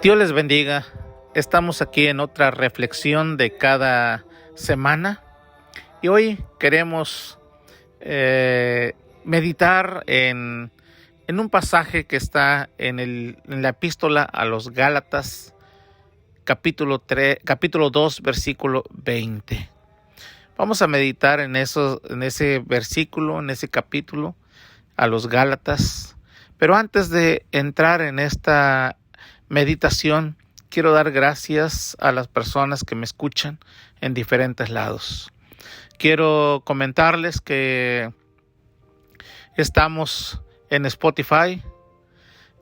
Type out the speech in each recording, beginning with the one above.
Dios les bendiga. Estamos aquí en otra reflexión de cada semana y hoy queremos meditar en un pasaje que está en la epístola a los Gálatas, capítulo 2, versículo 20. Vamos a meditar en ese versículo, en ese capítulo a los Gálatas. Pero antes de entrar en esta meditación, quiero dar gracias a las personas que me escuchan en diferentes lados. Quiero comentarles que estamos en Spotify,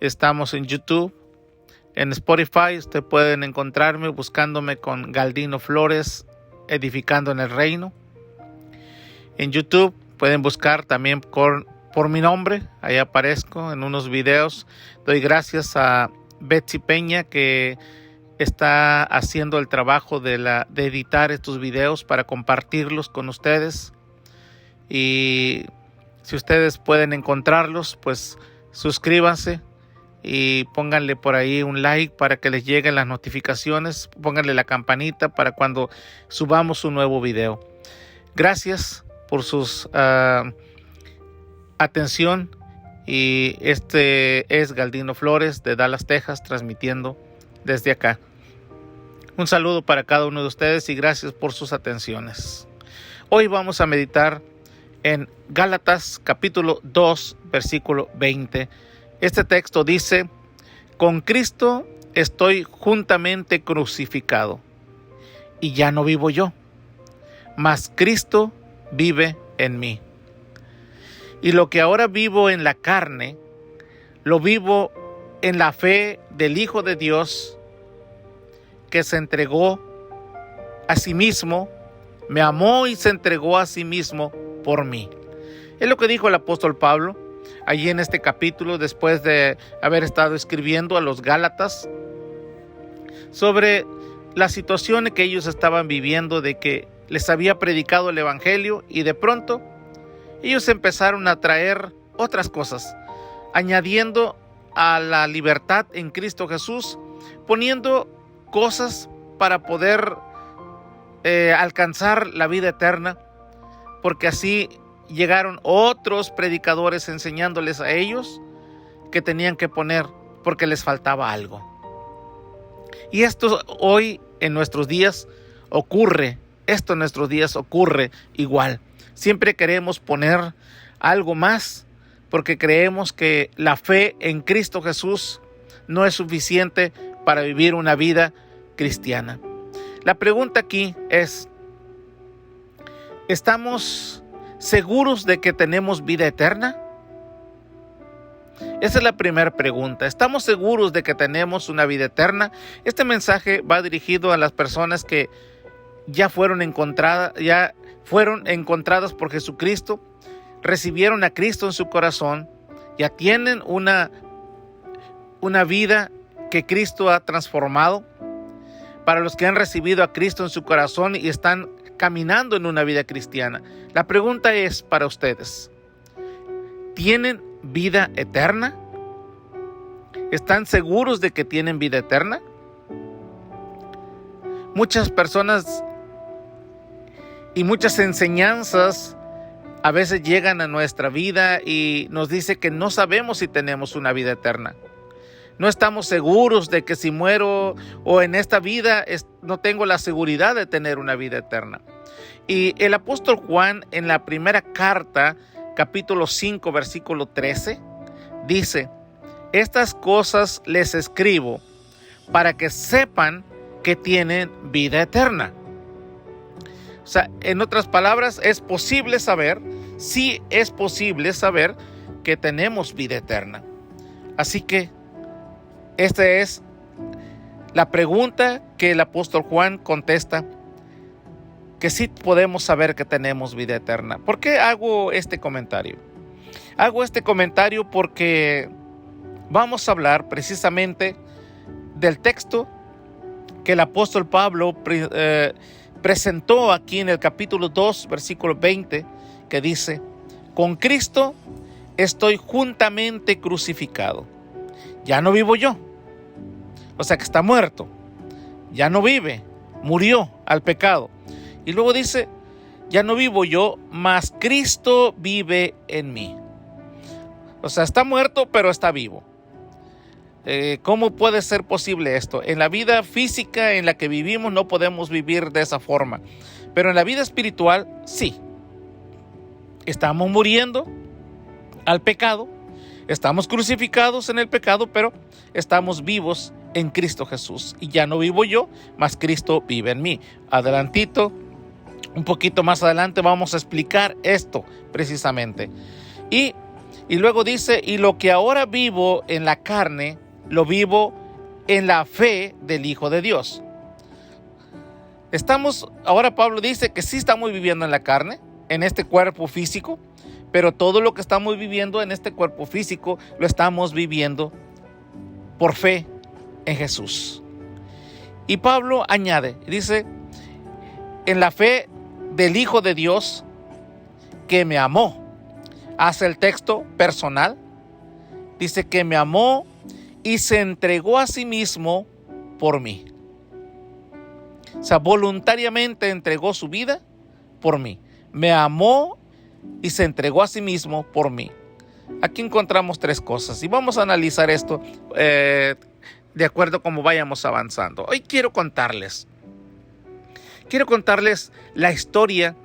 estamos en YouTube. En Spotify ustedes pueden encontrarme buscándome con Galdino Flores, Edificando en el Reino. En YouTube pueden buscar también por mi nombre, ahí aparezco en unos videos. Doy gracias a Betsy Peña, que está haciendo el trabajo de editar estos videos para compartirlos con ustedes. Y si ustedes pueden encontrarlos, pues suscríbanse y pónganle por ahí un like para que les lleguen las notificaciones. Pónganle la campanita para cuando subamos un nuevo video. Gracias por sus atención. Y este es Galdino Flores de Dallas, Texas, transmitiendo desde acá. Un saludo para cada uno de ustedes y gracias por sus atenciones. Hoy vamos a meditar en Gálatas capítulo 2, versículo 20. Este texto dice: con Cristo estoy juntamente crucificado, y ya no vivo yo, mas Cristo vive en mí. Y lo que ahora vivo en la carne, lo vivo en la fe del Hijo de Dios, que se entregó a sí mismo, me amó y se entregó a sí mismo por mí. Es lo que dijo el apóstol Pablo allí en este capítulo, después de haber estado escribiendo a los Gálatas sobre la situación que ellos estaban viviendo, de que les había predicado el evangelio y de pronto ellos empezaron a traer otras cosas, añadiendo a la libertad en Cristo Jesús, poniendo cosas para poder alcanzar la vida eterna, porque así llegaron otros predicadores enseñándoles a ellos que tenían que poner porque les faltaba algo. Y esto hoy en nuestros días ocurre, igual. Siempre queremos poner algo más porque creemos que la fe en Cristo Jesús no es suficiente para vivir una vida cristiana. La pregunta aquí es: ¿estamos seguros de que tenemos vida eterna? Esa es la primera pregunta. ¿Estamos seguros de que tenemos una vida eterna? Este mensaje va dirigido a las personas que ya fueron encontradas por Jesucristo, recibieron a Cristo en su corazón, ya tienen una vida que Cristo ha transformado. Para los que han recibido a Cristo en su corazón y están caminando en una vida cristiana, la pregunta es para ustedes: ¿tienen vida eterna? ¿Están seguros de que tienen vida eterna? Muchas personas y muchas enseñanzas a veces llegan a nuestra vida y nos dice que no sabemos si tenemos una vida eterna. No estamos seguros de que si muero o en esta vida no tengo la seguridad de tener una vida eterna. Y el apóstol Juan, en la primera carta, capítulo 5, versículo 13, dice: estas cosas les escribo para que sepan que tienen vida eterna. O sea, en otras palabras, sí es posible saber que tenemos vida eterna. Así que esta es la pregunta que el apóstol Juan contesta, que sí podemos saber que tenemos vida eterna. ¿Por qué hago este comentario? Hago este comentario porque vamos a hablar precisamente del texto que el apóstol Pablo presentó aquí en el capítulo 2, versículo 20, que dice: con Cristo estoy juntamente crucificado. Ya no vivo yo, O sea que está muerto, ya no vive, murió al pecado. Y luego dice, ya no vivo yo, mas Cristo vive en mí. O sea, está muerto, pero está vivo. ¿Cómo puede ser posible esto? En la vida física en la que vivimos no podemos vivir de esa forma, pero en la vida espiritual sí. Estamos muriendo al pecado, estamos crucificados en el pecado, pero estamos vivos en Cristo Jesús. Y ya no vivo yo, mas Cristo vive en mí. Adelantito, un poquito más adelante vamos a explicar esto precisamente. Y luego dice, y lo que ahora vivo en la carne, lo vivo en la fe del Hijo de Dios. Ahora Pablo dice que sí estamos viviendo en la carne, en este cuerpo físico, pero todo lo que estamos viviendo en este cuerpo físico lo estamos viviendo por fe en Jesús. Y Pablo añade, dice, en la fe del Hijo de Dios que me amó. Hace el texto personal, dice que me amó y se entregó a sí mismo por mí. O sea, voluntariamente entregó su vida por mí. Me amó y se entregó a sí mismo por mí. Aquí encontramos tres cosas y vamos a analizar esto de acuerdo a cómo vayamos avanzando. Hoy quiero contarles la historia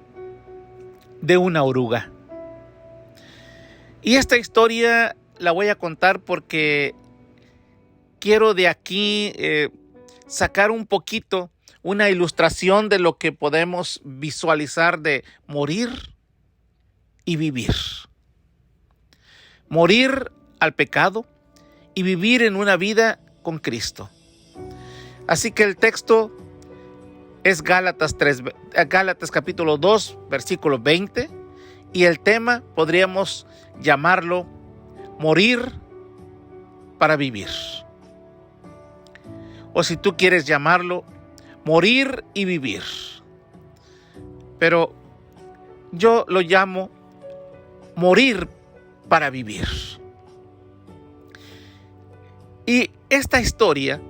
de una oruga. Y esta historia la voy a contar porque quiero de aquí sacar un poquito una ilustración de lo que podemos visualizar de morir y vivir. Morir al pecado y vivir en una vida con Cristo. Así que el texto es Gálatas capítulo 2, versículo 20, y el tema podríamos llamarlo morir para vivir. O si tú quieres llamarlo, morir y vivir. Pero yo lo llamo morir para vivir. Y esta historia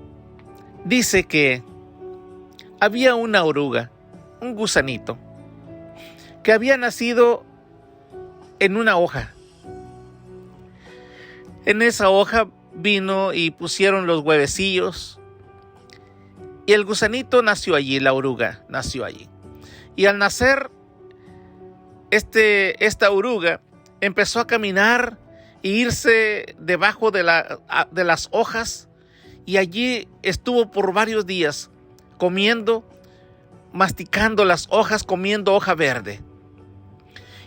dice que había una oruga, un gusanito, que había nacido en una hoja. En esa hoja vino y pusieron los huevecillos. Y el gusanito nació allí, la oruga nació allí. Y al nacer, esta oruga empezó a caminar e irse debajo de las hojas. Y allí estuvo por varios días comiendo, masticando las hojas, comiendo hoja verde.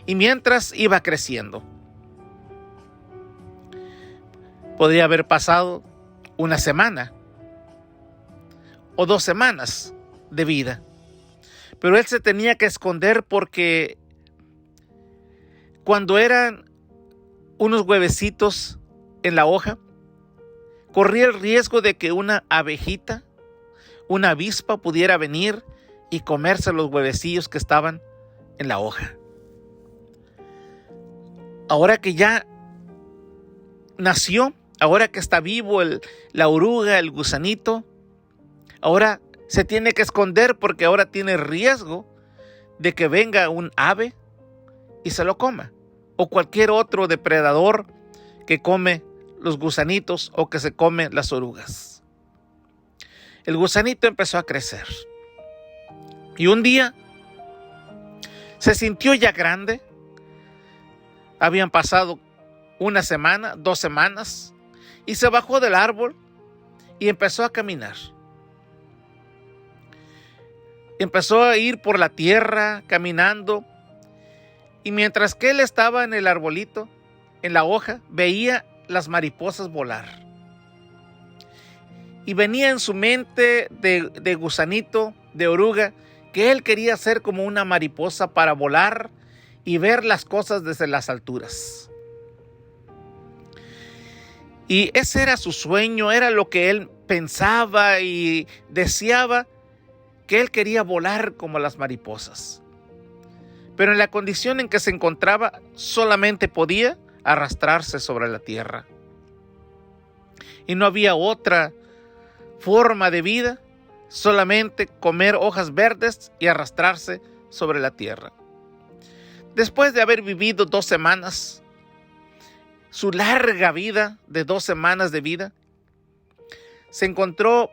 Y mientras iba creciendo. Podría haber pasado una semana o 2 semanas de vida. Pero él se tenía que esconder porque cuando eran unos huevecitos en la hoja, corría el riesgo de que una abejita, una avispa pudiera venir y comerse los huevecillos que estaban en la hoja. Ahora que ya nació, ahora que está vivo la oruga, el gusanito, ahora se tiene que esconder porque ahora tiene riesgo de que venga un ave y se lo coma. O cualquier otro depredador que come los gusanitos o que se come las orugas. El gusanito empezó a crecer. Y un día se sintió ya grande. Habían pasado 1 semana, 2 semanas. Y se bajó del árbol y empezó a caminar. Empezó a ir por la tierra caminando. Y mientras que él estaba en el arbolito, en la hoja, veía las mariposas volar. Y venía en su mente de gusanito, de oruga, que él quería ser como una mariposa para volar y ver las cosas desde las alturas. Y ese era su sueño, era lo que él pensaba y deseaba, que él quería volar como las mariposas. Pero en la condición en que se encontraba, solamente podía arrastrarse sobre la tierra. Y no había otra forma de vida solamente comer hojas verdes y arrastrarse sobre la tierra. Después de haber vivido 2 semanas, su larga vida de 2 semanas de vida, se encontró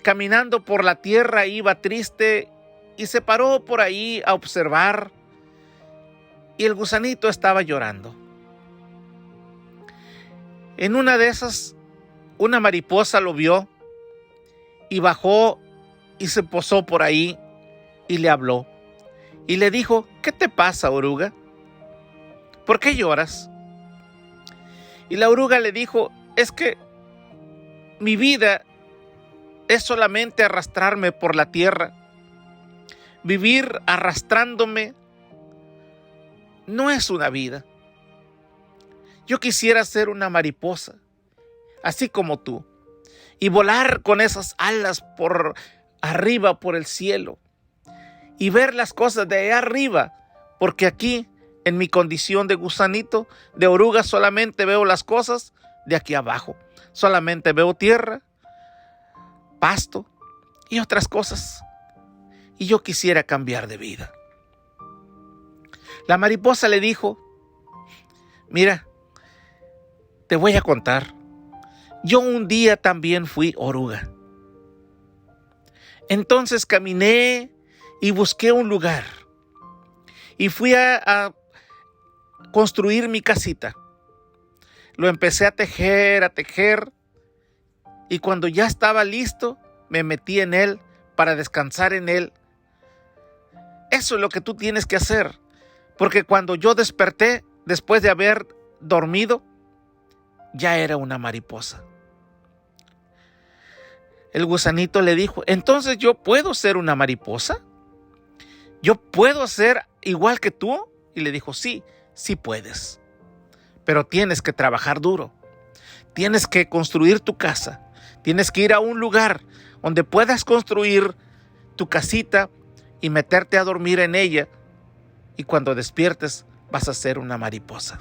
caminando por la tierra, iba triste y se paró por ahí a observar, y el gusanito estaba llorando. En una de esas, una mariposa lo vio y bajó y se posó por ahí y le habló y le dijo: ¿qué te pasa, oruga? ¿Por qué lloras? Y la oruga le dijo: es que mi vida es solamente arrastrarme por la tierra. Vivir arrastrándome no es una vida. Yo quisiera ser una mariposa, así como tú, y volar con esas alas por arriba, por el cielo, y ver las cosas de allá arriba, porque aquí, en mi condición de gusanito, de oruga, solamente veo las cosas de aquí abajo. Solamente veo tierra, pasto y otras cosas. Y yo quisiera cambiar de vida. La mariposa le dijo: mira, te voy a contar. Yo un día también fui oruga. Entonces caminé y busqué un lugar. Y fui a construir mi casita. Lo empecé a tejer. Y cuando ya estaba listo, me metí en él para descansar en él. Eso es lo que tú tienes que hacer. Porque cuando yo desperté, después de haber dormido, ya era una mariposa. El gusanito le dijo: ¿entonces yo puedo ser una mariposa? ¿Yo puedo ser igual que tú? Y le dijo: sí, sí puedes. Pero tienes que trabajar duro. Tienes que construir tu casa. Tienes que ir a un lugar donde puedas construir tu casita y meterte a dormir en ella. Y cuando despiertes vas a ser una mariposa.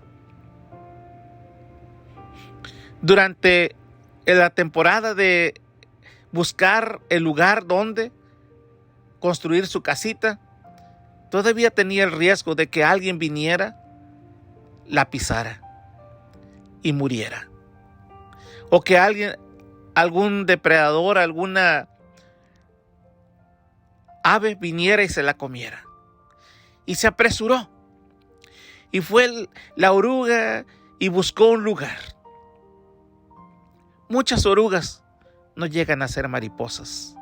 Durante la temporada de buscar el lugar donde construir su casita, todavía tenía el riesgo de que alguien viniera, la pisara y muriera. O que algún depredador, alguna ave viniera y se la comiera. Y se apresuró. Y fue la oruga y buscó un lugar. Muchas orugas no llegan a ser mariposas.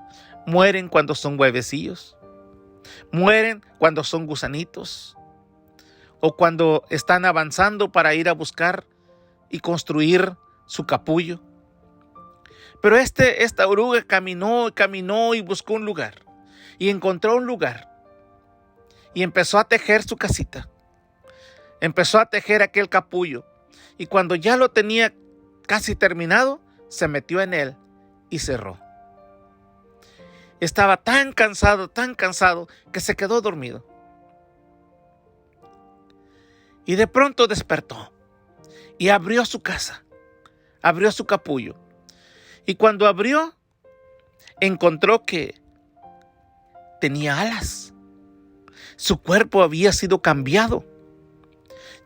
Mueren cuando son huevecillos. Mueren cuando son gusanitos. O cuando están avanzando para ir a buscar y construir su capullo. Pero esta oruga caminó y buscó un lugar. Y encontró un lugar. Y empezó a tejer su casita. Empezó a tejer aquel capullo. Y cuando ya lo tenía casi terminado, se metió en él y cerró. Estaba tan cansado, que se quedó dormido. Y de pronto despertó y abrió su casa, abrió su capullo. Y cuando abrió, encontró que tenía alas. Su cuerpo había sido cambiado.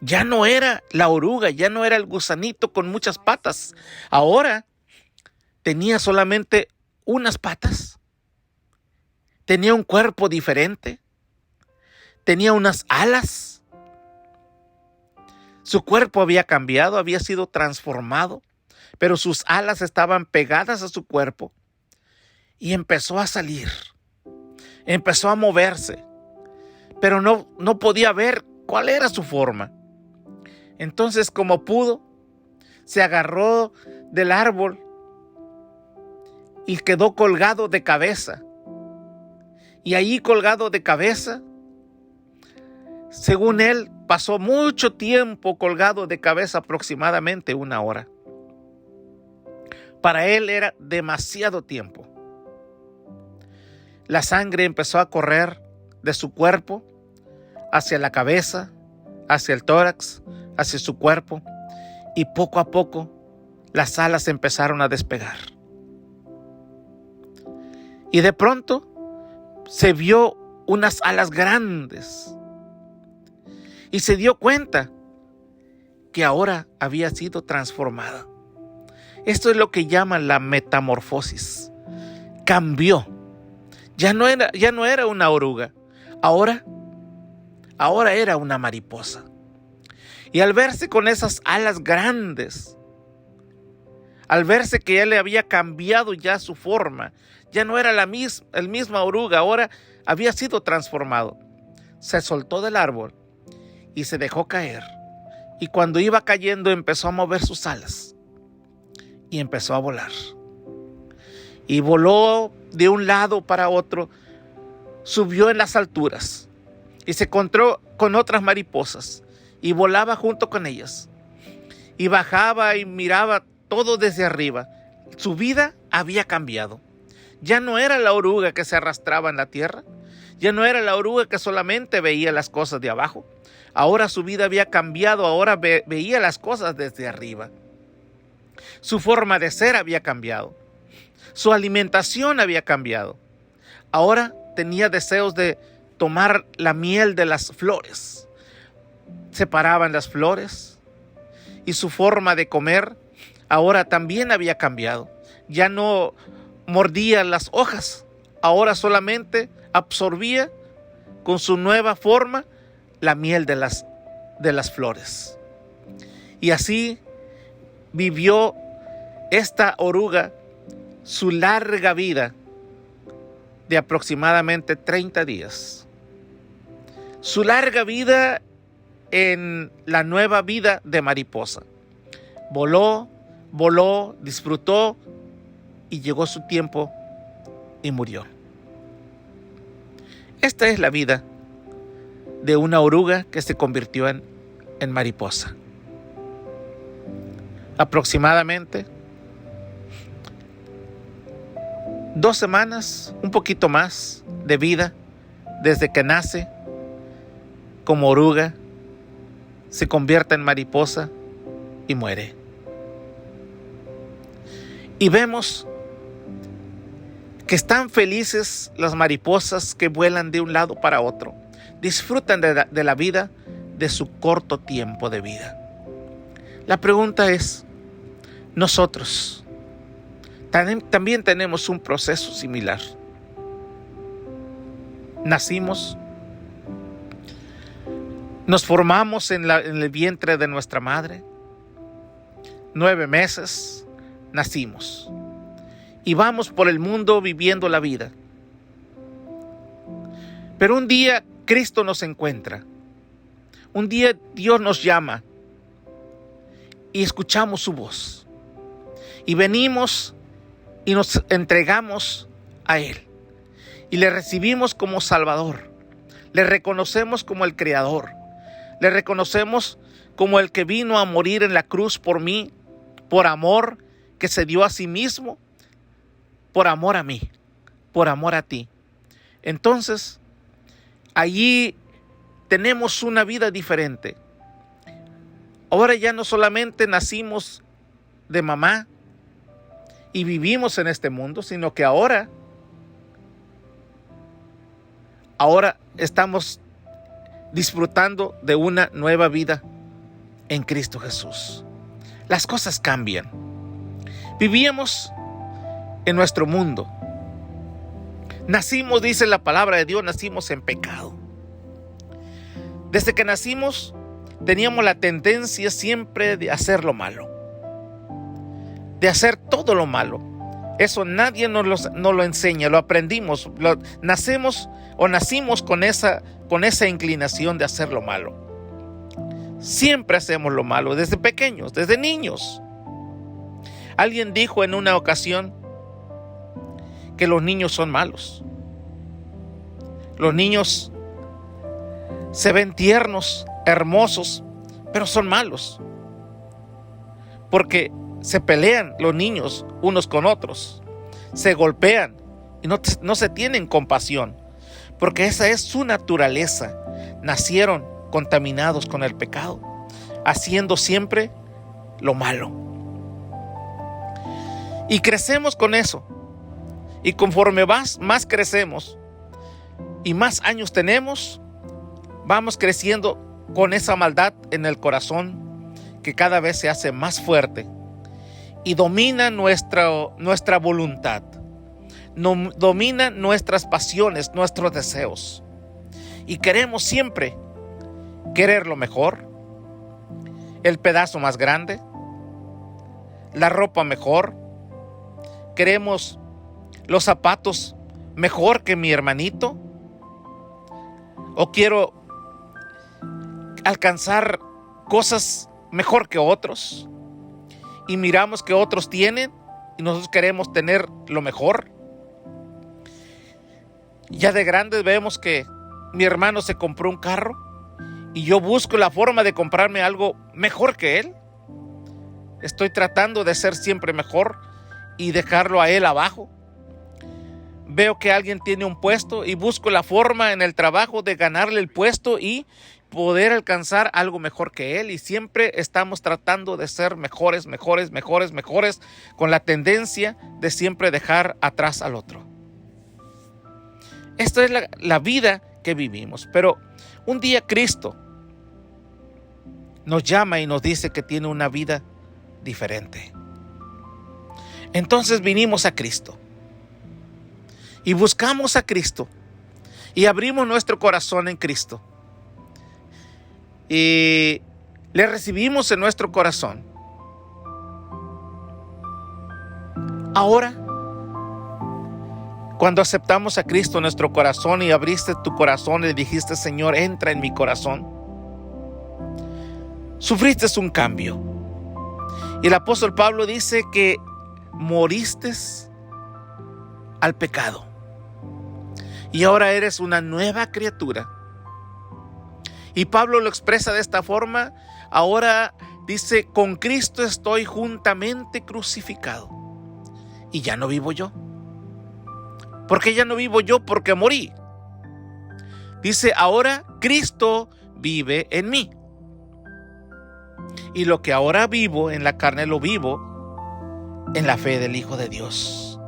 Ya no era la oruga, ya no era el gusanito con muchas patas. Ahora tenía solamente unas patas. Tenía un cuerpo diferente. Tenía unas alas. Su cuerpo había cambiado, había sido transformado, pero sus alas estaban pegadas a su cuerpo. Y empezó a salir. Empezó a moverse, pero no podía ver cuál era su forma. Entonces, como pudo, se agarró del árbol y quedó colgado de cabeza. Y ahí colgado de cabeza, según él, pasó mucho tiempo colgado de cabeza, aproximadamente 1 hora. Para él era demasiado tiempo. La sangre empezó a correr de su cuerpo hacia la cabeza, hacia el tórax, hacia su cuerpo, y poco a poco las alas empezaron a despegar. Y de pronto se vio unas alas grandes y se dio cuenta que ahora había sido transformada. Esto es lo que llaman la metamorfosis. Cambió. Ya no era una oruga. Ahora era una mariposa. Y al verse con esas alas grandes, al verse que ya le había cambiado ya su forma, ya no era el misma oruga, ahora había sido transformado. Se soltó del árbol y se dejó caer. Y cuando iba cayendo empezó a mover sus alas y empezó a volar. Y voló de un lado para otro, subió en las alturas y se encontró con otras mariposas y volaba junto con ellas. Y bajaba y miraba todo desde arriba. Su vida había cambiado. Ya no era la oruga que se arrastraba en la tierra. Ya no era la oruga que solamente veía las cosas de abajo. Ahora su vida había cambiado. Ahora veía las cosas desde arriba. Su forma de ser había cambiado. Su alimentación había cambiado. Ahora tenía deseos de tomar la miel de las flores. Separaban las flores y su forma de comer ahora también había cambiado. Ya no mordía las hojas, ahora solamente absorbía con su nueva forma la miel de las flores. Y así vivió esta oruga su larga vida de aproximadamente 30 días. Su larga vida en la nueva vida de mariposa. Voló, disfrutó y llegó su tiempo y murió. Esta es la vida de una oruga que se convirtió en mariposa. Aproximadamente 2 semanas, un poquito más de vida desde que nace como oruga, se convierte en mariposa y muere. Y vemos que están felices las mariposas que vuelan de un lado para otro. Disfrutan de la vida, de su corto tiempo de vida. La pregunta es, nosotros también tenemos un proceso similar. Nacimos, nos formamos en el vientre de nuestra madre. 9 meses nacimos y vamos por el mundo viviendo la vida. Pero un día Cristo nos encuentra. Un día Dios nos llama y escuchamos su voz. Y venimos y nos entregamos a Él. Y le recibimos como Salvador. Le reconocemos como el Creador. Le reconocemos como el que vino a morir en la cruz por mí, por amor, que se dio a sí mismo, por amor a mí, por amor a ti. Entonces, allí tenemos una vida diferente. Ahora ya no solamente nacimos de mamá y vivimos en este mundo, sino que ahora estamos disfrutando de una nueva vida en Cristo Jesús. Las cosas cambian. Vivíamos en nuestro mundo. Nacimos, dice la palabra de Dios, nacimos en pecado. Desde que nacimos, teníamos la tendencia siempre de hacer lo malo. De hacer todo lo malo. Eso nadie nos lo enseña, lo aprendimos. Nacimos con esa inclinación de hacer lo malo. Siempre hacemos lo malo, desde pequeños, desde niños. Alguien dijo en una ocasión que los niños son malos. Los niños se ven tiernos, hermosos, pero son malos. Porque se pelean los niños unos con otros, se golpean y no se tienen compasión, porque esa es su naturaleza. Nacieron contaminados con el pecado, haciendo siempre lo malo. Y crecemos con eso. Y conforme más crecemos y más años tenemos, vamos creciendo con esa maldad en el corazón que cada vez se hace más fuerte y domina nuestra voluntad, domina nuestras pasiones, nuestros deseos. Y queremos siempre querer lo mejor, el pedazo más grande, la ropa mejor. Queremos los zapatos mejor que mi hermanito. O quiero alcanzar cosas mejor que otros. Y miramos que otros tienen y nosotros queremos tener lo mejor. Ya de grandes vemos que mi hermano se compró un carro y yo busco la forma de comprarme algo mejor que él. Estoy tratando de ser siempre mejor y dejarlo a él abajo. Veo que alguien tiene un puesto y busco la forma en el trabajo de ganarle el puesto y poder alcanzar algo mejor que él. Y siempre estamos tratando de ser mejores, con la tendencia de siempre dejar atrás al otro. Esta es la vida que vivimos. Pero un día Cristo nos llama y nos dice que tiene una vida diferente. Entonces vinimos a Cristo y buscamos a Cristo y abrimos nuestro corazón en Cristo y le recibimos en nuestro corazón. Ahora, cuando aceptamos a Cristo en nuestro corazón y abriste tu corazón y dijiste: Señor, entra en mi corazón, sufriste un cambio. Y el apóstol Pablo dice que moriste al pecado y ahora eres una nueva criatura. Y Pablo lo expresa de esta forma. Ahora dice: con Cristo estoy juntamente crucificado y ya no vivo yo. ¿Por qué ya no vivo yo? Porque morí. Dice: ahora Cristo vive en mí. Y lo que ahora vivo en la carne lo vivo en la fe del Hijo de Dios,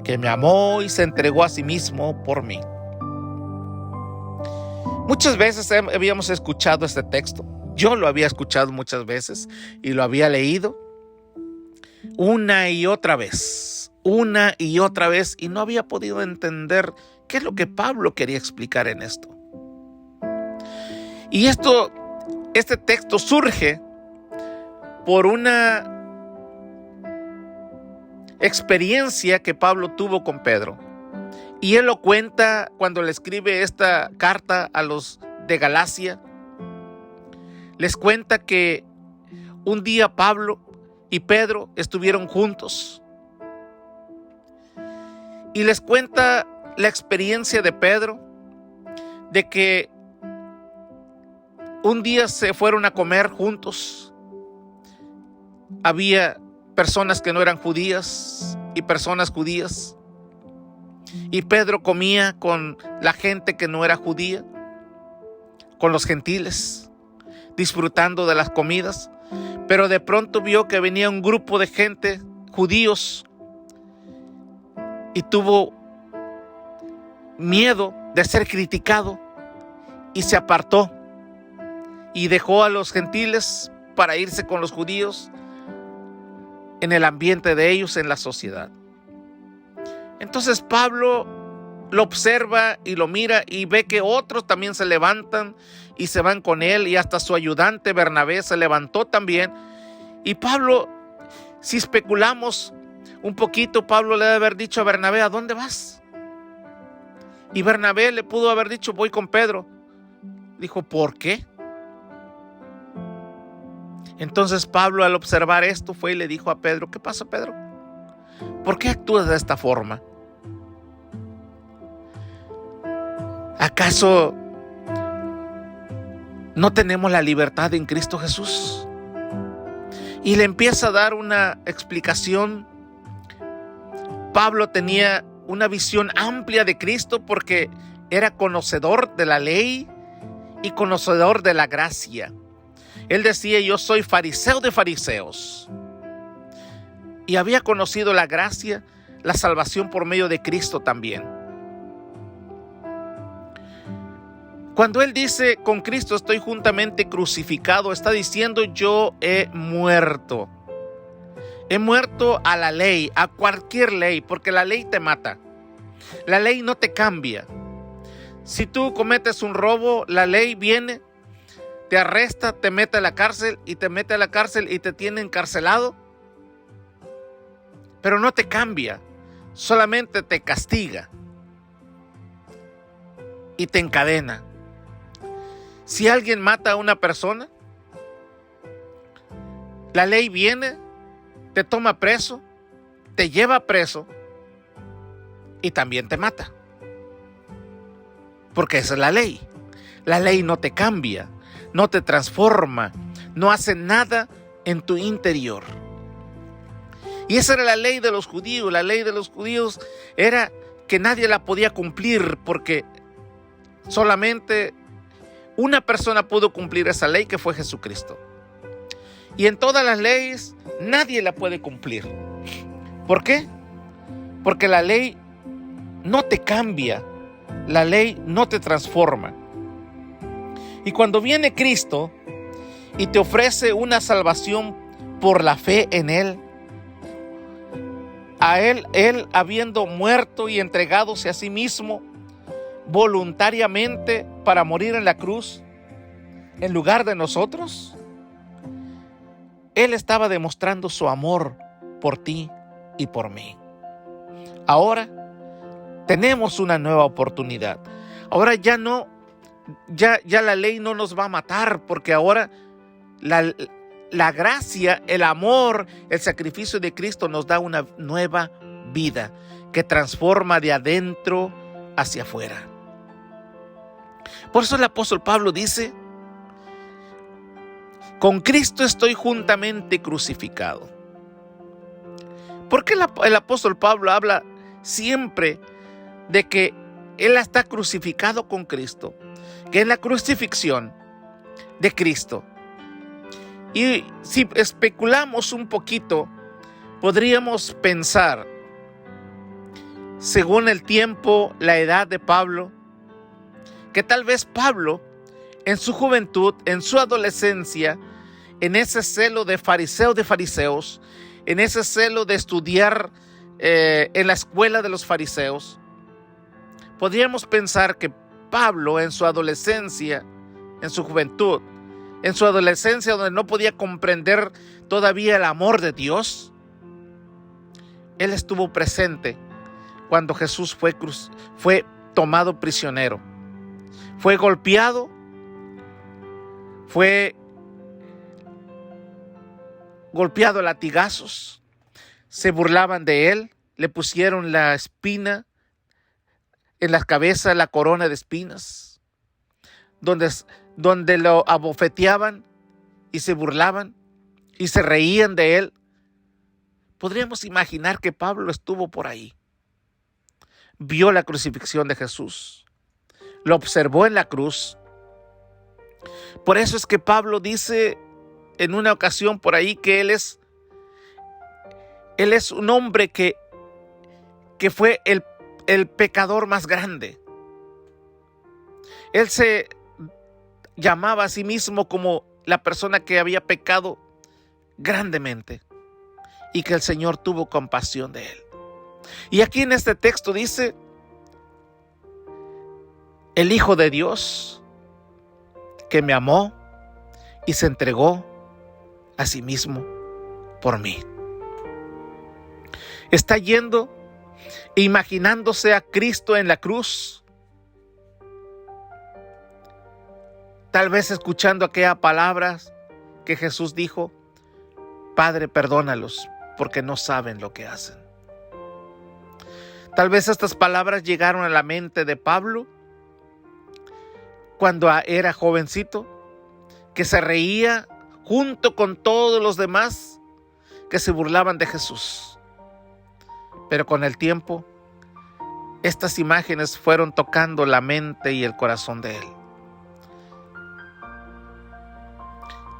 que me amó y se entregó a sí mismo por mí. Muchas veces habíamos escuchado este texto. Yo lo había escuchado muchas veces y lo había leído una y otra vez, y no había podido entender qué es lo que Pablo quería explicar en esto. Y este texto surge por una experiencia que Pablo tuvo con Pedro. Y él lo cuenta cuando le escribe esta carta a los de Galacia. Les cuenta que un día Pablo y Pedro estuvieron juntos. Y les cuenta la experiencia de Pedro, de que un día se fueron a comer juntos. Había personas que no eran judías y personas judías. Y Pedro comía con la gente que no era judía, con los gentiles, disfrutando de las comidas. Pero de pronto vio que venía un grupo de gente, judíos, y tuvo miedo de ser criticado y se apartó y dejó a los gentiles para irse con los judíos en el ambiente de ellos, en la sociedad. Entonces Pablo lo observa y lo mira y ve que otros también se levantan y se van con él, y hasta su ayudante Bernabé se levantó también. Y Pablo, si especulamos un poquito, Pablo le debe haber dicho a Bernabé: ¿a dónde vas? Y Bernabé le pudo haber dicho: voy con Pedro. Dijo: ¿por qué? Entonces Pablo, al observar esto, fue y le dijo a Pedro: ¿qué pasa, Pedro? ¿Por qué actúas de esta forma? ¿Acaso no tenemos la libertad en Cristo Jesús? Y le empieza a dar una explicación. Pablo tenía una visión amplia de Cristo porque era conocedor de la ley y conocedor de la gracia. Él decía: yo soy fariseo de fariseos. Y había conocido la gracia la salvación por medio de Cristo también. Cuando Él dice, con Cristo estoy juntamente crucificado, está diciendo, yo he muerto. He muerto a la ley, a cualquier ley, porque la ley te mata. La ley no te cambia. Si tú cometes un robo, la ley viene, te arresta, te mete a la cárcel y te tiene encarcelado. Pero no te cambia, solamente te castiga y te encadena. Si alguien mata a una persona, la ley viene, te toma preso, te lleva preso y también te mata. Porque esa es la ley. La ley no te cambia, no te transforma, no hace nada en tu interior. Y esa era la ley de los judíos. La ley de los judíos era que nadie la podía cumplir porque solamente una persona pudo cumplir esa ley, que fue Jesucristo. Y en todas las leyes nadie la puede cumplir. ¿Por qué? Porque la ley no te cambia, la ley no te transforma. Y cuando viene Cristo y te ofrece una salvación por la fe en Él, a Él habiendo muerto y entregándose a sí mismo voluntariamente para morir en la cruz en lugar de nosotros, Él estaba demostrando su amor por ti y por mí. Ahora tenemos una nueva oportunidad. Ahora ya la ley no nos va a matar, porque ahora la gracia, el amor, el sacrificio de Cristo nos da una nueva vida que transforma de adentro hacia afuera. Por eso el apóstol Pablo dice, con Cristo estoy juntamente crucificado. ¿Por qué el apóstol Pablo habla siempre de que Él está crucificado con Cristo? Que en la crucifixión de Cristo. Y si especulamos un poquito, podríamos pensar, según el tiempo, la edad de Pablo, que tal vez Pablo, en su juventud, en su adolescencia, en ese celo de fariseos, en ese celo de estudiar en la escuela de los fariseos, podríamos pensar que Pablo en su adolescencia, en su juventud, en su adolescencia donde no podía comprender todavía el amor de Dios, él estuvo presente cuando Jesús fue tomado prisionero, fue golpeado, a latigazos, se burlaban de él, le pusieron la espina en la cabeza, la corona de espinas, donde lo abofeteaban y se burlaban y se reían de él. Podríamos imaginar que Pablo estuvo por ahí, vio la crucifixión de Jesús, lo observó en la cruz. Por eso es que Pablo dice en una ocasión por ahí que él es un hombre que fue el pecador más grande. Él se llamaba a sí mismo como la persona que había pecado grandemente y que el Señor tuvo compasión de él. Y aquí en este texto dice, el Hijo de Dios que me amó y se entregó a sí mismo por mí. Está yendo e imaginándose a Cristo en la cruz, tal vez escuchando aquellas palabras que Jesús dijo, Padre, perdónalos porque no saben lo que hacen. Tal vez estas palabras llegaron a la mente de Pablo cuando era jovencito, que se reía junto con todos los demás que se burlaban de Jesús. Pero con el tiempo, estas imágenes fueron tocando la mente y el corazón de él.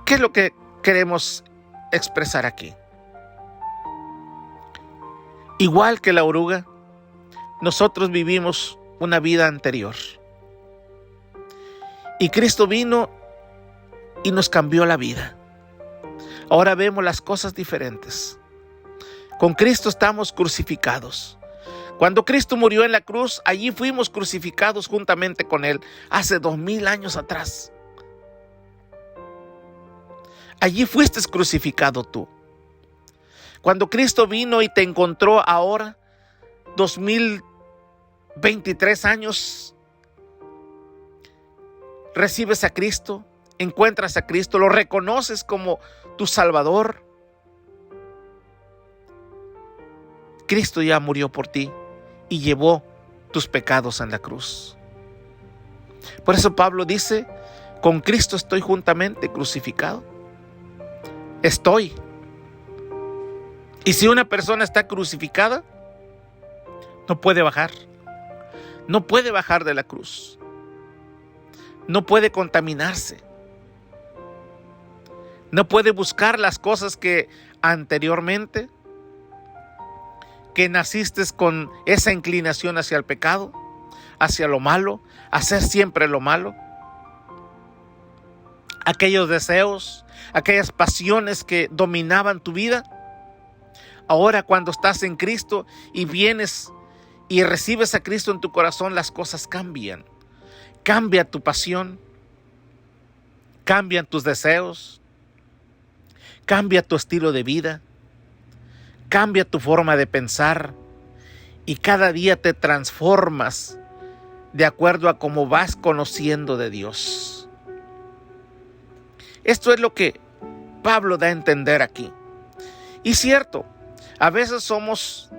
¿Qué es lo que queremos expresar aquí? Igual que la oruga, nosotros vivimos una vida anterior. Y Cristo vino y nos cambió la vida. Ahora vemos las cosas diferentes. Con Cristo estamos crucificados. Cuando Cristo murió en la cruz, allí fuimos crucificados juntamente con Él, hace 2000 años atrás. Allí fuiste crucificado tú. Cuando Cristo vino y te encontró ahora, 2023 años, recibes a Cristo, encuentras a Cristo, lo reconoces como tu Salvador. Cristo ya murió por ti y llevó tus pecados en la cruz. Por eso Pablo dice, con Cristo estoy juntamente crucificado. Estoy. Y si una persona está crucificada, no puede bajar. No puede bajar de la cruz. No puede contaminarse. No puede buscar las cosas que anteriormente, que naciste con esa inclinación hacia el pecado, hacia lo malo, hacer siempre lo malo. Aquellos deseos, aquellas pasiones que dominaban tu vida. Ahora cuando estás en Cristo y vienes y recibes a Cristo en tu corazón, las cosas cambian. Cambia tu pasión, cambian tus deseos, cambia tu estilo de vida, cambia tu forma de pensar y cada día te transformas de acuerdo a cómo vas conociendo de Dios. Esto es lo que Pablo da a entender aquí. Y cierto, a veces somos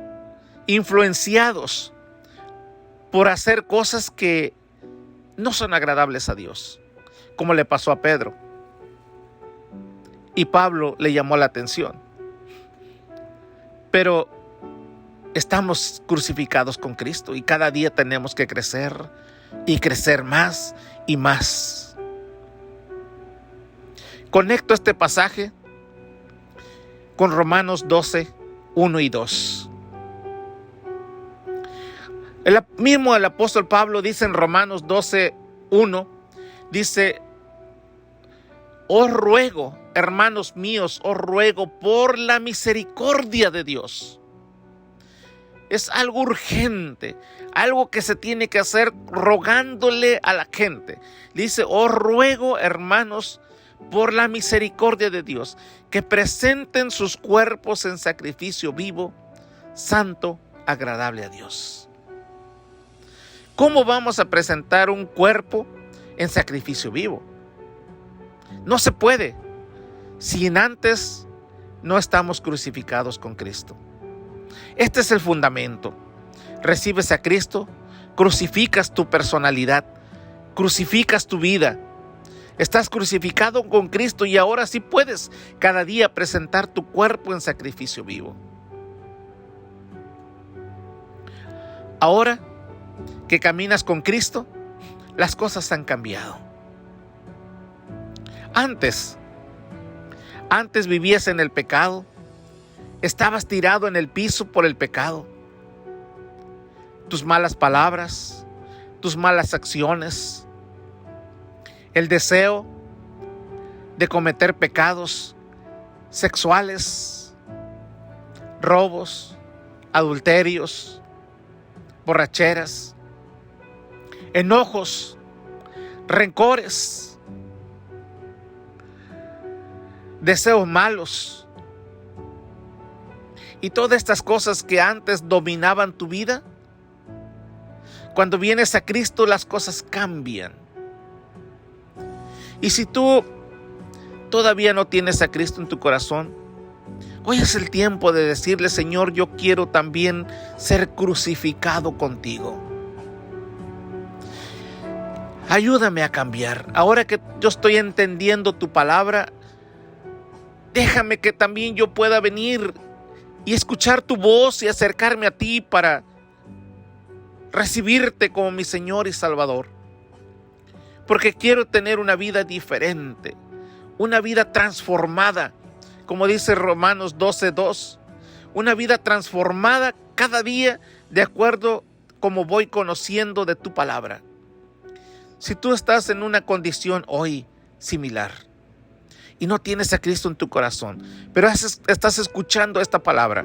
influenciados por hacer cosas que no son agradables a Dios, como le pasó a Pedro. Y Pablo le llamó la atención. Pero estamos crucificados con Cristo y cada día tenemos que crecer y crecer más y más. Conecto este pasaje con Romanos 12, 1 y 2. El apóstol Pablo dice en Romanos 12, 1, dice: os ruego, hermanos míos, os ruego por la misericordia de Dios. Es algo urgente, algo que se tiene que hacer rogándole a la gente. Dice: os ruego, hermanos, por la misericordia de Dios, que presenten sus cuerpos en sacrificio vivo, santo, agradable a Dios. ¿Cómo vamos a presentar un cuerpo en sacrificio vivo? No se puede si antes no estamos crucificados con Cristo. Este es el fundamento. Recibes a Cristo, crucificas tu personalidad, crucificas tu vida. Estás crucificado con Cristo y ahora sí puedes cada día presentar tu cuerpo en sacrificio vivo. Ahora que caminas con Cristo, las cosas han cambiado. Antes vivías en el pecado, estabas tirado en el piso por el pecado. Tus malas palabras, tus malas acciones, el deseo de cometer pecados sexuales, robos, adulterios, borracheras, enojos, rencores, deseos malos y todas estas cosas que antes dominaban tu vida. Cuando vienes a Cristo, las cosas cambian. Y si tú todavía no tienes a Cristo en tu corazón, hoy es el tiempo de decirle: Señor, yo quiero también ser crucificado contigo. Ayúdame a cambiar. Ahora que yo estoy entendiendo tu palabra, déjame que también yo pueda venir y escuchar tu voz y acercarme a ti para recibirte como mi Señor y Salvador. Porque quiero tener una vida diferente, una vida transformada, como dice Romanos 12:2, una vida transformada cada día de acuerdo como voy conociendo de tu palabra. Si tú estás en una condición hoy similar y no tienes a Cristo en tu corazón, pero estás escuchando esta palabra,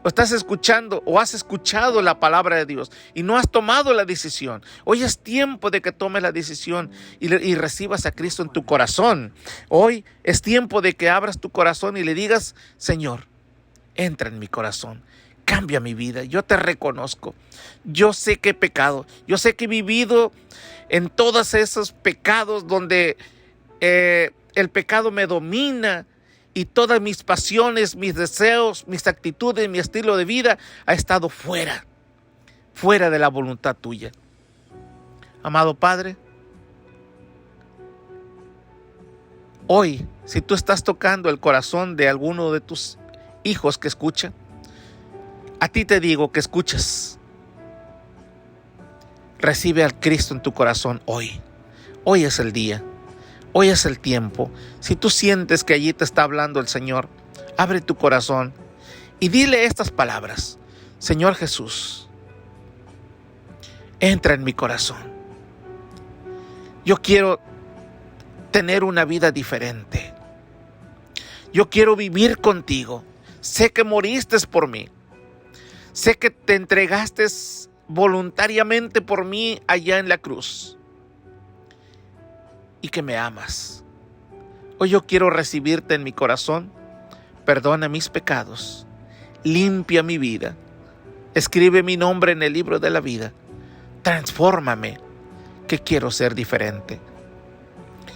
o estás escuchando o has escuchado la palabra de Dios y no has tomado la decisión, hoy es tiempo de que tomes la decisión y recibas a Cristo en tu corazón. Hoy es tiempo de que abras tu corazón y le digas: Señor, entra en mi corazón, cambia mi vida, yo te reconozco, yo sé que he pecado, yo sé que he vivido en todos esos pecados donde el pecado me domina y todas mis pasiones, mis deseos, mis actitudes, mi estilo de vida ha estado fuera de la voluntad tuya. Amado Padre, hoy, si tú estás tocando el corazón de alguno de tus hijos que escuchan, a ti te digo que escuches. Recibe al Cristo en tu corazón hoy. Hoy es el día. Hoy es el tiempo. Si tú sientes que allí te está hablando el Señor, abre tu corazón y dile estas palabras: Señor Jesús, entra en mi corazón. Yo quiero tener una vida diferente. Yo quiero vivir contigo. Sé que moriste por mí. Sé que te entregaste voluntariamente por mí allá en la cruz y que me amas. Hoy yo quiero recibirte en mi corazón. Perdona mis pecados, limpia mi vida, escribe mi nombre en el libro de la vida, transfórmame, que quiero ser diferente.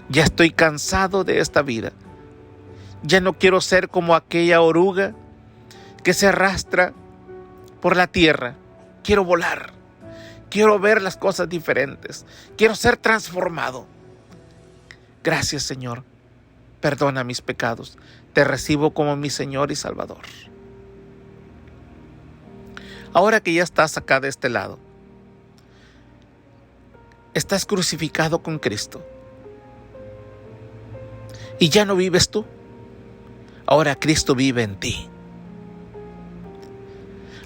Ya estoy cansado de esta vida. Ya no quiero ser como aquella oruga que se arrastra por la tierra. Quiero volar. Quiero ver las cosas diferentes. Quiero ser transformado. Gracias, Señor. Perdona mis pecados. Te recibo como mi Señor y Salvador. Ahora que ya estás acá de este lado, estás crucificado con Cristo. Y ya no vives tú. Ahora Cristo vive en ti.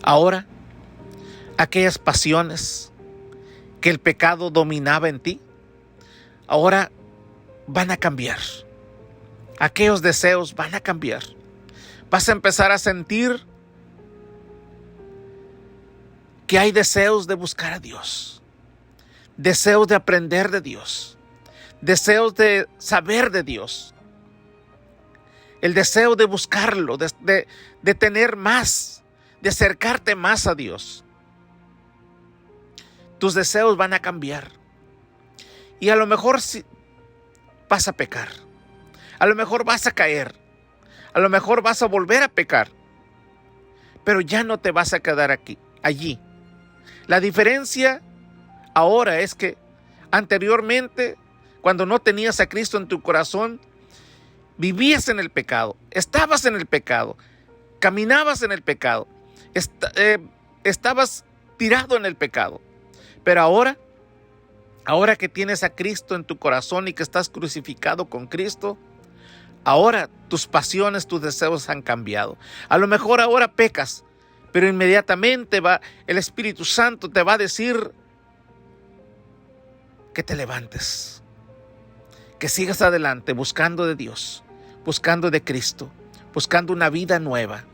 Ahora, aquellas pasiones que el pecado dominaba en ti, ahora van a cambiar. Aquellos deseos van a cambiar. Vas a empezar a sentir que hay deseos de buscar a Dios, deseos de aprender de Dios, deseos de saber de Dios, el deseo de buscarlo, de tener más, de acercarte más a Dios. Tus deseos van a cambiar. Y a lo mejor vas a pecar. A lo mejor vas a caer. A lo mejor vas a volver a pecar. Pero ya no te vas a quedar allí. La diferencia ahora es que anteriormente, cuando no tenías a Cristo en tu corazón, vivías en el pecado, estabas en el pecado, caminabas en el pecado, estabas tirado en el pecado. Pero ahora que tienes a Cristo en tu corazón y que estás crucificado con Cristo, ahora tus pasiones, tus deseos han cambiado. A lo mejor ahora pecas, pero inmediatamente el Espíritu Santo te va a decir que te levantes, que sigas adelante buscando de Dios, buscando de Cristo, buscando una vida nueva.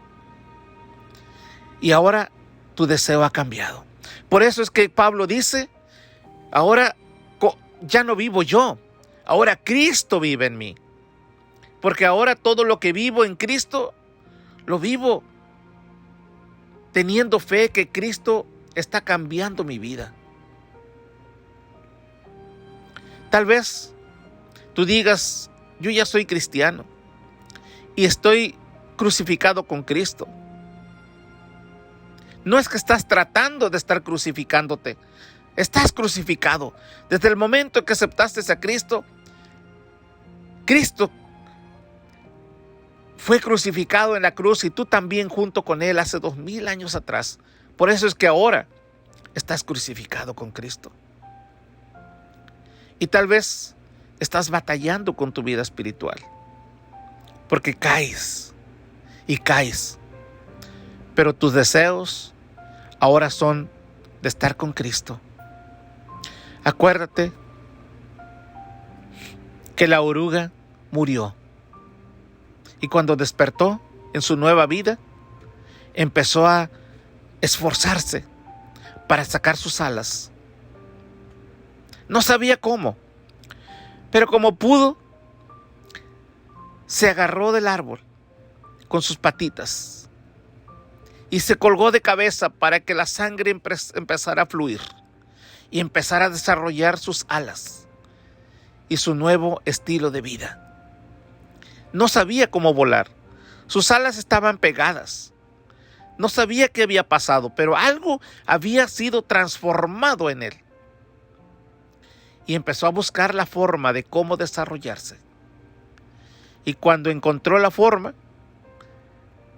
Y ahora tu deseo ha cambiado. Por eso es que Pablo dice: ahora ya no vivo yo, ahora Cristo vive en mí. Porque ahora todo lo que vivo en Cristo, lo vivo teniendo fe que Cristo está cambiando mi vida. Tal vez tú digas: yo ya soy cristiano y estoy crucificado con Cristo. No es que estás tratando de estar crucificándote. Estás crucificado. Desde el momento que aceptaste a Cristo, Cristo fue crucificado en la cruz y tú también junto con Él hace 2000 años atrás. Por eso es que ahora estás crucificado con Cristo. Y tal vez estás batallando con tu vida espiritual. Porque caes y caes. Pero tus deseos ahora son de estar con Cristo. Acuérdate que la oruga murió y cuando despertó en su nueva vida, empezó a esforzarse para sacar sus alas. No sabía cómo, pero como pudo, se agarró del árbol con sus patitas y se colgó de cabeza para que la sangre empezara a fluir y empezara a desarrollar sus alas y su nuevo estilo de vida. No sabía cómo volar. Sus alas estaban pegadas. No sabía qué había pasado, pero algo había sido transformado en él. Y empezó a buscar la forma de cómo desarrollarse. Y cuando encontró la forma,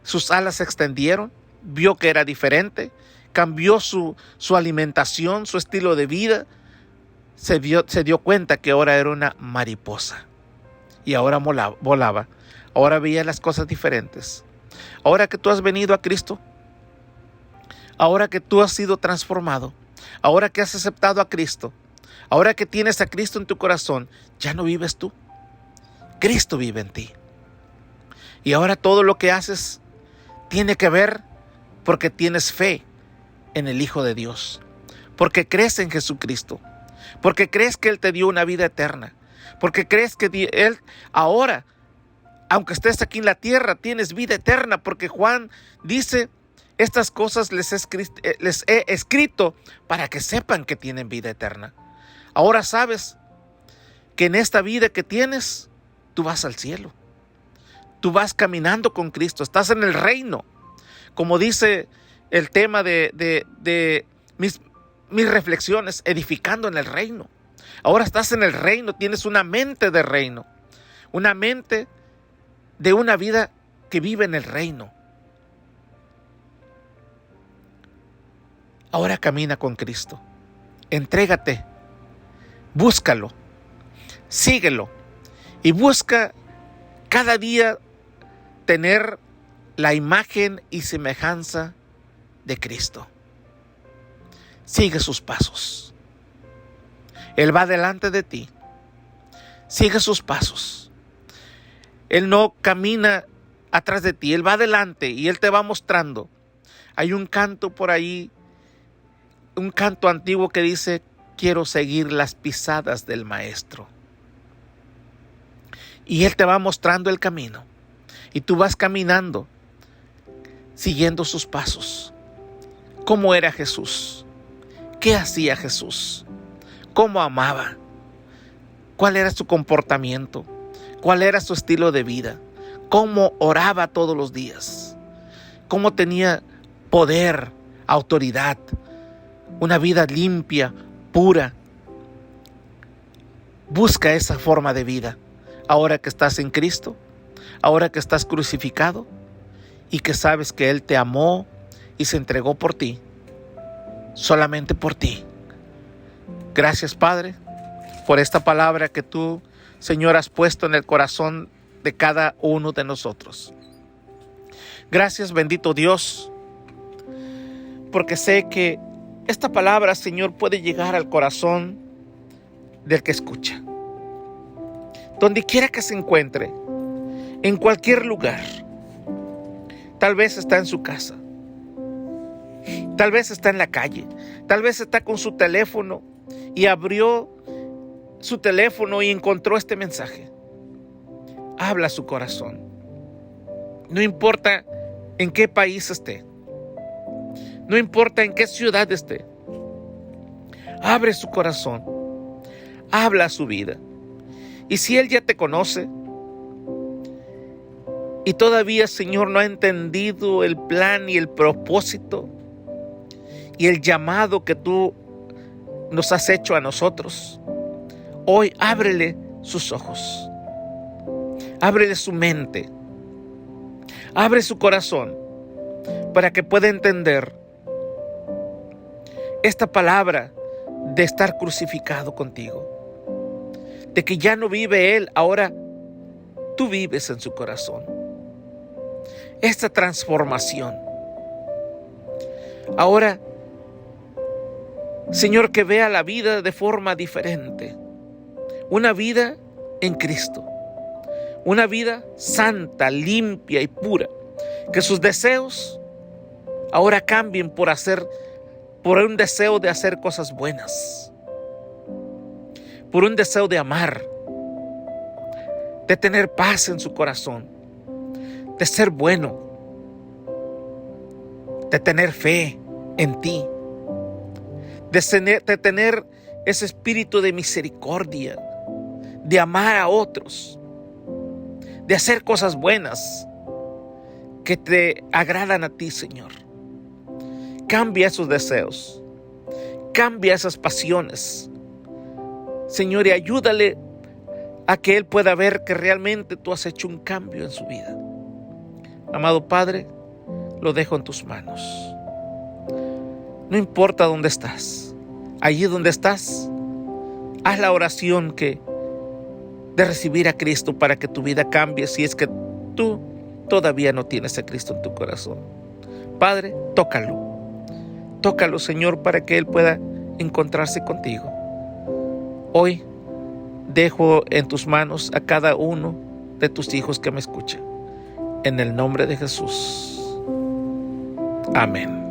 sus alas se extendieron, vio que era diferente, cambió su alimentación, su estilo de vida, se dio cuenta que ahora era una mariposa. Y ahora volaba, ahora veía las cosas diferentes. Ahora que tú has venido a Cristo, ahora que tú has sido transformado, ahora que has aceptado a Cristo, ahora que tienes a Cristo en tu corazón, ya no vives tú. Cristo vive en ti. Y ahora todo lo que haces tiene que ver porque tienes fe en el Hijo de Dios, porque crees en Jesucristo, porque crees que Él te dio una vida eterna, porque crees que Él ahora, aunque estés aquí en la tierra, tienes vida eterna, porque Juan dice, estas cosas les he escrito para que sepan que tienen vida eterna. Ahora sabes que en esta vida que tienes, tú vas al cielo. Tú vas caminando con Cristo, estás en el reino. Como dice el tema de mis reflexiones, edificando en el reino. Ahora estás en el reino, tienes una mente de reino. Una mente de una vida que vive en el reino. Ahora camina con Cristo. Entrégate. Búscalo. Síguelo. Y busca cada día tener la imagen y semejanza de Cristo. Sigue sus pasos. Él va delante de ti. Sigue sus pasos. Él no camina atrás de ti. Él va adelante y Él te va mostrando. Hay un canto por ahí, un canto antiguo que dice, quiero seguir las pisadas del Maestro. Y Él te va mostrando el camino. Y tú vas caminando, siguiendo sus pasos. ¿Cómo era Jesús? ¿Qué hacía Jesús? ¿Cómo amaba? ¿Cuál era su comportamiento? ¿Cuál era su estilo de vida? ¿Cómo oraba todos los días? ¿Cómo tenía poder, autoridad? Una vida limpia, pura. Busca esa forma de vida. Ahora que estás en Cristo, ahora que estás crucificado y que sabes que Él te amó y se entregó por ti, solamente por ti. Gracias, Padre, por esta palabra que tú, Señor, has puesto en el corazón de cada uno de nosotros. Gracias, bendito Dios, porque sé que esta palabra, Señor, puede llegar al corazón del que escucha. Donde quiera que se encuentre, en cualquier lugar. Tal vez está en su casa. Tal vez está en la calle. Tal vez está con su teléfono y abrió su teléfono y encontró este mensaje. Habla a su corazón. No importa en qué país esté. No importa en qué ciudad esté. Abre su corazón. Habla a su vida. Y si Él ya te conoce y todavía, Señor, no ha entendido el plan y el propósito y el llamado que tú nos has hecho a nosotros, hoy ábrele sus ojos, ábrele su mente, abre su corazón para que pueda entender esta palabra de estar crucificado contigo. De que ya no vive Él, ahora tú vives en su corazón. Esta transformación. Ahora Señor, que vea la vida de forma diferente. Una vida en Cristo. Una vida santa, limpia y pura. Que sus deseos ahora cambien por un deseo de hacer cosas buenas. Por un deseo de amar. De tener paz en su corazón. De ser bueno. De tener fe en ti. De tener ese espíritu de misericordia. De amar a otros. De hacer cosas buenas que te agradan a ti, Señor. Cambia esos deseos. Cambia esas pasiones. Señor, y ayúdale a que Él pueda ver que realmente tú has hecho un cambio en su vida. Amado Padre, lo dejo en tus manos. No importa dónde estás. Allí donde estás, haz la oración de recibir a Cristo para que tu vida cambie si es que tú todavía no tienes a Cristo en tu corazón. Padre, tócalo. Tócalo, Señor, para que Él pueda encontrarse contigo. Hoy dejo en tus manos a cada uno de tus hijos que me escuchan. En el nombre de Jesús. Amén.